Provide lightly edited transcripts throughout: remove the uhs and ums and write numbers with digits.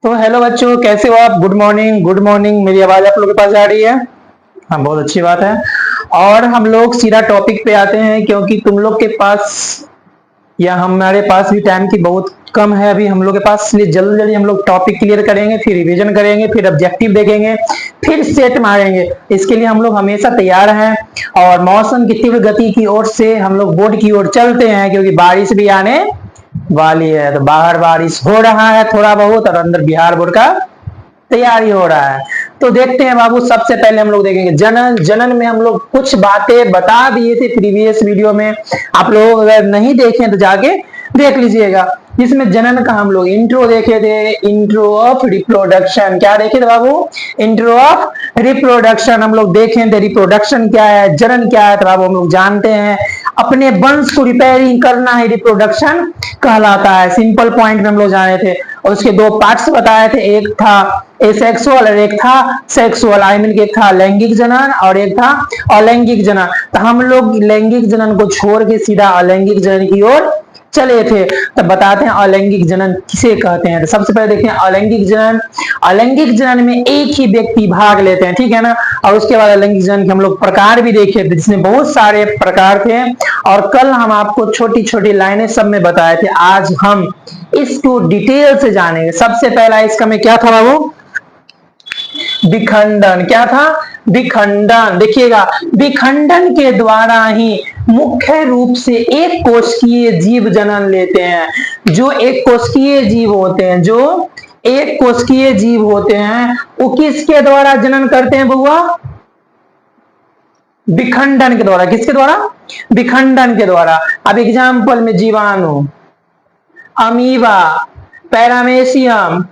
तो हेलो बच्चों, कैसे हो आप? Good morning, good morning. मेरी आवाज आप लोगों के पास आ रही है? हाँ, बहुत अच्छी बात है। और हम लोग सीधा टॉपिक पे आते हैं, क्योंकि तुम लोग के पास या हमारे पास भी टाइम की बहुत कम है अभी हम लोग के पास, इसलिए जल्दी जल्दी हम लोग टॉपिक क्लियर करेंगे, फिर रिवीजन करेंगे, फिर ऑब्जेक्टिव देखेंगे, फिर सेट मारेंगे। इसके लिए हम लोग हमेशा तैयार हैं। और मौसम की तीव्र गति की ओर से हम लोग बोर्ड की ओर चलते हैं, क्योंकि बारिश भी आने वाली है। तो बाहर बारिश हो रहा है थोड़ा बहुत, और अंदर बिहार बोर्ड का तैयारी हो रहा है। तो देखते हैं बाबू, सबसे पहले हम लोग देखेंगे जनन। जनन में हम लोग कुछ बातें बता दिए थे प्रीवियस वीडियो में। आप लोग अगर नहीं देखें तो जाके देख लीजिएगा, जिसमें जनन का हम लोग इंट्रो देखे थे। इंट्रो ऑफ रिप्रोडक्शन क्या देखे थे बाबू? इंट्रो ऑफ रिप्रोडक्शन हम लोग देखे थे। रिप्रोडक्शन क्या है, जनन क्या है, तो बाबू हम लोग जानते हैं अपने वंश को रिपेयरिंग करना ही रिप्रोडक्शन कहलाता है। सिंपल पॉइंट में हम लोग जाने थे। और उसके दो पार्ट्स बताए थे, एक था एसेक्सुअल और एक था सेक्सुअल। आई मीन एक था लैंगिक जनन और एक था अलैंगिक जनन। तो हम लोग लैंगिक जनन को छोड़ के सीधा अलैंगिक जनन की ओर चले थे। तब बताते हैं अलैंगिक जनन किसे कहते हैं। तो सबसे पहले देखते हैं अलैंगिक जनन। अलैंगिक जनन में एक ही व्यक्ति भाग लेते हैं, ठीक है ना। और उसके बाद अलैंगिक जनन के हम लोग प्रकार भी देखे थे, जिसमें बहुत सारे प्रकार थे। और कल हम आपको छोटी छोटी लाइनें सब में बताए थे। आज हम इसको डिटेल से जानेंगे। सबसे पहला इसका में क्या था बाबू? विखंडन। क्या था? विखंडन। देखिएगा, विखंडन के द्वारा ही मुख्य रूप से एक कोशिकीय जीव जन्म लेते हैं। जो एक कोशिकीय जीव होते हैं, जो एक कोशिकीय जीव होते हैं, वो किसके द्वारा जनन करते हैं बउआ? विखंडन के द्वारा। किसके द्वारा? विखंडन के द्वारा। अब एग्जाम्पल में जीवाणु, अमीबा, पैरामेशियम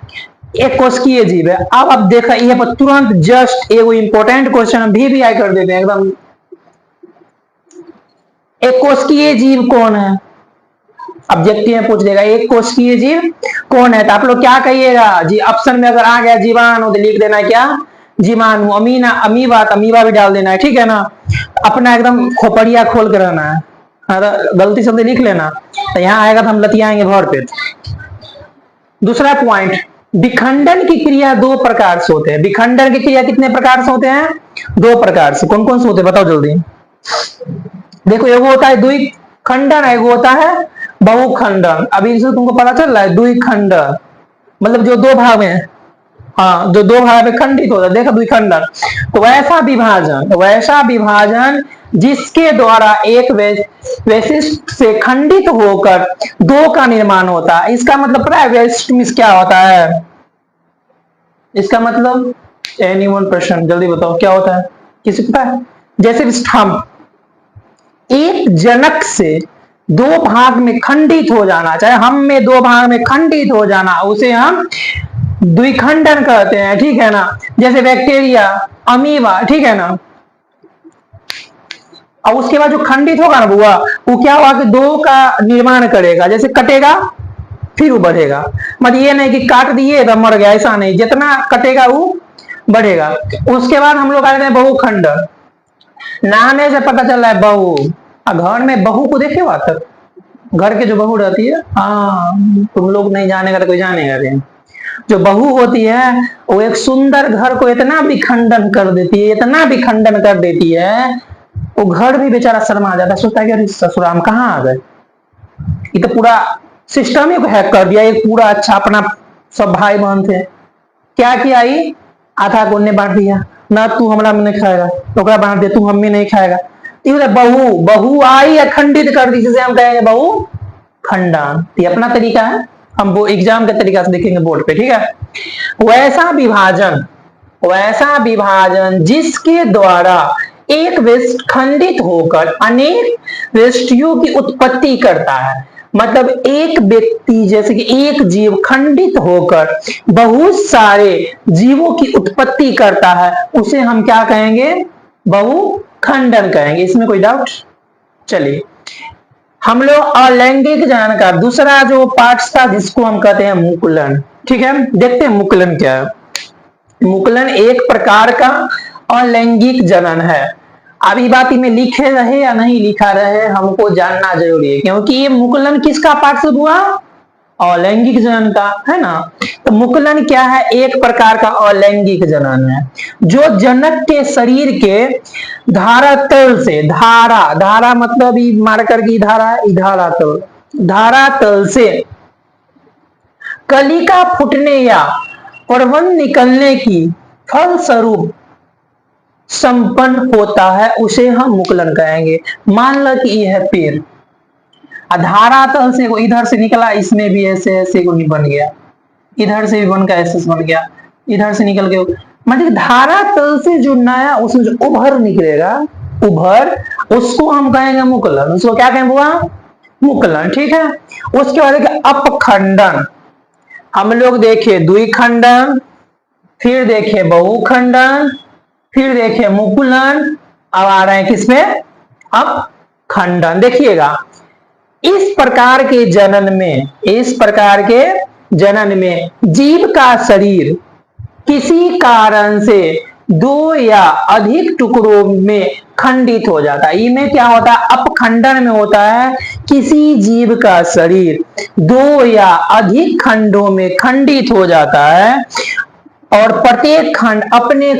एक कोशिकीय जीव है। अब आप देखा ये पर तुरंत जस्ट एगो इंपॉर्टेंट क्वेश्चन भी आई कर देते हैं एकदम। एक कोशिकीय जीव कौन है? ऑब्जेक्टिव में पूछ देगा एक कोशिकीय जीव कौन है, तो आप लोग क्या कहिएगा जी? ऑप्शन में अगर आ गया जीवाणु तो लिख देना क्या? जीवाणु। अमीना अमीबा तो अमीबा भी डाल देना है, ठीक है ना। अपना एकदम खोपड़िया खोल कर रहना है। गलती से लिख लेना तो यहाँ आएगा तो हम लतियाएंगे भर पे। दूसरा पॉइंट, विखंडन की क्रिया दो प्रकार से होते हैं। विखंडन की क्रिया कितने प्रकार से होते हैं? दो प्रकार से। कौन कौन से होते हैं बताओ जल्दी। देखो, एगो होता है द्विखंडन, एगो होता है बहुखंडन। अभी से तुमको पता चल रहा है द्विखंडन मतलब जो दो भाग में, हाँ, जो दो भाग में खंडित होता है। देखो द्विखंडन तो वैसा विभाजन जिसके द्वारा एक वैशिष्ट से खंडित होकर दो का निर्माण होता है। इसका मतलब पता है वैशिष्ट मीन्स क्या होता है? इसका मतलब एनीवन पर्सन जल्दी बताओ क्या होता है? किसी पता है? जैसे स्तंभ, एक जनक से दो भाग में खंडित हो जाना, चाहे हम में दो भाग में खंडित हो जाना, उसे हम द्विखंडन कहते हैं, ठीक है ना। जैसे बैक्टीरिया, अमीबा, ठीक है ना। और उसके बाद जो खंडित होगा ना बुआ, वो क्या होगा कि दो का निर्माण करेगा। जैसे कटेगा फिर वो बढ़ेगा। मतलब ये नहीं कि काट दिए तो मर गया, ऐसा नहीं। जितना कटेगा वो बढ़ेगा। उसके बाद हम लोग आ जाते हैं बहुखंडन। नामे से पता चल रहा है बहू। घर में बहू को देखे हुआ तक, घर के जो बहू रहती है, हाँ, तुम लोग नहीं जानेगा तो कोई जानेगा नहीं। जो बहू होती है वो एक सुंदर घर को इतना विखंडन कर देती है, इतना विखंडन कर देती है, वो घर भी बेचारा शर्मा जाता है, सोचता है कि अरे ससुराल में कहाँ आ गए। ये तो पूरा सिस्टम ही हैक कर दिया। एक पूरा अच्छा अपना सब भाई बहन थे, क्या किया? आई आधा को ने बांट दिया ना, तू हमारा में नहीं खाएगा तो बांट दे, तू हम में नहीं खाएगा। बहू बहू आई अखंडित कर दी, जिसे हम कहेंगे बहु खंडन। ये अपना तरीका है, हम वो एग्जाम के तरीका से देखेंगे बोर्ड पे, ठीक है। वैसा विभाजन जिसके द्वारा एक वेस्ट खंडित होकर अनेक वेष्टियों की उत्पत्ति करता है। मतलब एक व्यक्ति जैसे कि एक जीव खंडित होकर बहुत सारे जीवों की उत्पत्ति करता है, उसे हम क्या कहेंगे? बहुखंडन कहेंगे। इसमें कोई डाउट? चलिए, हम लोग अलैंगिक जनन का दूसरा जो पार्ट था जिसको हम कहते हैं मुकुलन, ठीक है। देखते हैं मुकुलन क्या है। मुकुलन एक प्रकार का अलैंगिक जनन है। अभी बात में लिखे रहे या नहीं लिखा रहे हमको जानना जरूरी है, क्योंकि ये मुकुलन किसका पार्ट से हुआ? अलैंगिक जनन का, है ना। तो मुकुलन क्या है, एक प्रकार का अलैंगिक जनन है जो जनक के शरीर के धारातल से, धारा धारा मतलब मार्कर की धारा है, धारातल, धारातल से कलिका फूटने या प्रवन निकलने की फलस्वरूप संपन्न होता है, उसे हम मुकुलन कहेंगे। मान लो कि यह है पेड़, धारातल से इधर से निकला, इसमें भी ऐसे ऐसे को बन गया, इधर से भी बन का ऐसे बन गया, इधर से निकल के, मतलब धारातल से जो नया उसमें जो उभर निकलेगा, उभर, उसको हम कहेंगे मुकुलन। उसको क्या कहेंगे बुआ, मुकुलन, ठीक है। उसके बाद अपखंडन, हम लोग देखे द्विखंडन, फिर देखे बहुखंडन, फिर देखे मुकुलन, अब आ रहे हैं किसमें, अपखंडन। देखिएगा, इस प्रकार के जनन में, इस प्रकार के जनन में जीव का शरीर किसी कारण से दो या अधिक टुकड़ों में खंडित हो जाता है। इनमें क्या होता है, अपखंडन में होता है किसी जीव का शरीर दो या अधिक खंडों में खंडित हो जाता है और प्रत्येक खंड अपने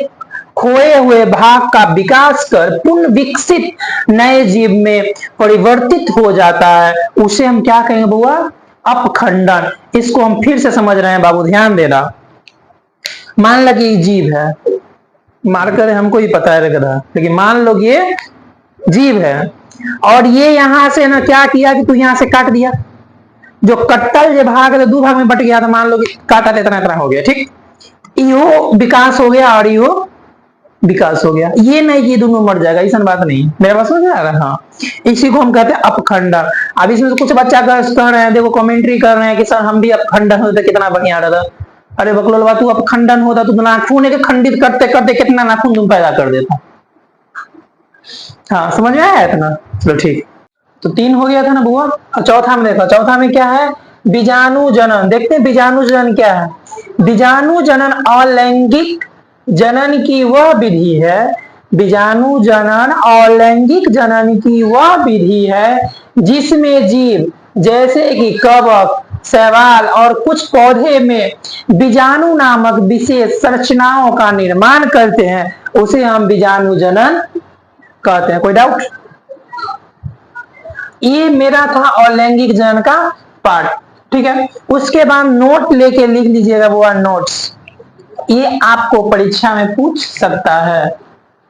खोए हुए भाग का विकास कर पुनः विकसित नए जीव में परिवर्तित हो जाता है, उसे हम क्या कहेंगे बुआ, अपखंडन। इसको हम फिर से समझ रहे हैं बाबू, ध्यान देना। मान लो कि ये जीव है, मार्कर हमको ही पता है गधा, लेकिन मान लो ये जीव है और ये यहां से ना क्या किया कि तू यहां से काट दिया, जो कट्टल जो भाग है दो भाग में बट गया, तो मान लो कि काटा इतना इतना हो गया, ठीक, यो विकास हो गया और यो विकास हो गया। ये नहीं कि दोनों मर जाएगा, ऐसा बात नहीं, मेरे पास समझ आ रहा है। हाँ, इसी को हम कहते हैं अपखंडन। अब इसमें तो कुछ बच्चा कह रहे हैं, देखो कमेंट्री कर रहे हैं कि सर हम भी अपखंडन होते कितना बढ़िया रहता। अरे बकलोलवा, तू अपखंडन होता तो नाखून के खंडित करते करते कितना नाखून तुम पैदा कर देता। हाँ, समझ में आया इतना, चलो ठीक। तो 3 हो गया था ना बुआ। चौथा में देखो, चौथा में क्या है, बीजाणु जनन। देखते हैं बीजाणु जनन क्या है। बीजाणु जनन अलैंगिक जनन की वह विधि है, बीजाणु जनन अलैंगिक जनन की वह विधि है जिसमें जीव जैसे कि कवक, शैवाल और कुछ पौधे में बीजाणु नामक विशेष संरचनाओं का निर्माण करते हैं, उसे हम बीजाणु जनन कहते हैं। कोई डाउट? ये मेरा था अलैंगिक जनन का पार्ट, ठीक है। उसके बाद नोट लेके लिख लीजिएगा वो नोट्स, ये आपको परीक्षा में पूछ सकता है,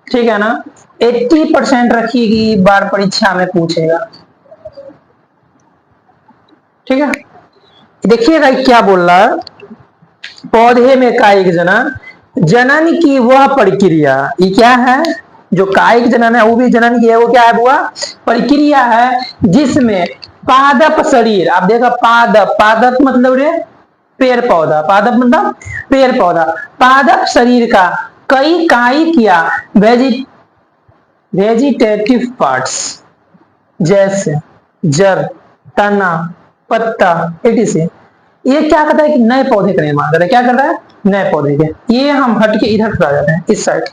ठीक है ना। 80% रखिएगी, बार परीक्षा में पूछेगा, ठीक है। देखिएगा क्या बोल रहा है, पौधे में कायिक जनन, जनन की वह प्रक्रिया, ये क्या है, जो कायिक जनन है वो भी जनन की है, वो क्या है बुआ, प्रक्रिया है जिसमें पादप शरीर, आप देखा पादप, पादप मतलब रे पेड़ पौधा, पादप मतलब पेड़ पौधा, पादप शरीर का कई कायिक या वेजिटेटिव पार्ट्स जैसे जड़, तना, पत्ता etc, ये क्या करता है कि नए पौधे का निर्माण करता है। क्या करता है, नए पौधे के। ये हम हटके इधर खड़ा जाते हैं, इस साइड।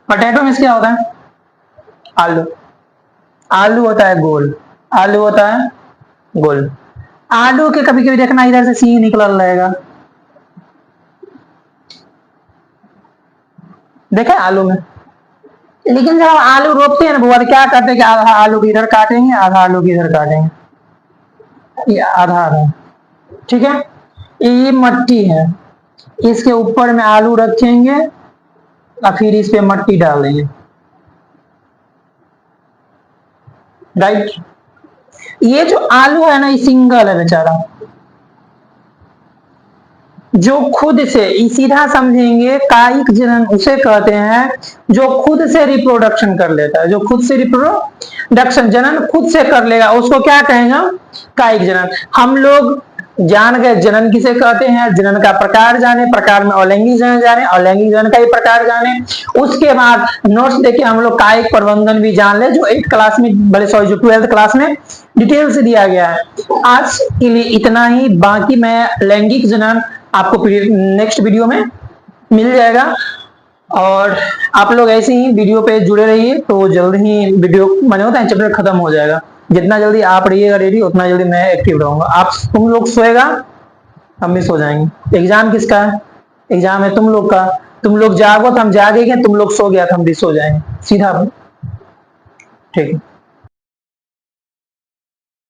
पोटैटो में क्या होता है, आलू, आलू होता है गोल, आलू होता है गोल। आलू के कभी कभी देखना इधर से सींग निकल रहेगा, देखे आलू में। लेकिन जब आलू रोपते हैं ना बुआ, तो क्या करते हैं कि आधा आलू की इधर काटेंगे, आधा आलू की इधर काटेंगे, ये आधा आधा, ठीक है। ये मट्टी है, इसके ऊपर में आलू रखेंगे और फिर इस पे मट्टी डाल देंगे, राइट। ये जो आलू है ना, ये सिंगल है बेचारा, जो खुद से, सीधा समझेंगे कायिक जनन उसे कहते हैं जो खुद से रिप्रोडक्शन कर लेता है, जो खुद से रिप्रोडक्शन जनन खुद से कर लेगा, उसको क्या कहेंगे, कायिक जनन। हम लोग जान गए जनन किसे कहते हैं, जनन का प्रकार जाने, प्रकार में अलैंगिक जनन जाने, अलैंगिक जनन का ही प्रकार जाने। उसके बाद नोट्स देखिए हम लोग कायिक प्रबंधन भी जान ले, जो 8th क्लास में, बड़े सॉरी जो 12th क्लास में डिटेल से दिया गया है। आज के लिए इतना ही, बाकी मैं लैंगिक जनन आपको नेक्स्ट वीडियो में मिल जाएगा। और आप लोग ऐसे ही वीडियो पे जुड़े रहिए, तो जल्द ही वीडियो मैंने होता है चैप्टर खत्म हो जाएगा। जितना जल्दी आप रहिएगा रेडी, उतना जल्दी मैं एक्टिव रहूंगा। आप तुम लोग सोएगा, हम भी सो जाएंगे। एग्जाम किसका है? एग्जाम है तुम लोग का। तुम लोग जागो तो हम जागेंगे, तुम लोग सो गया तो हम भी सो जाएंगे, सीधा। ठीक है।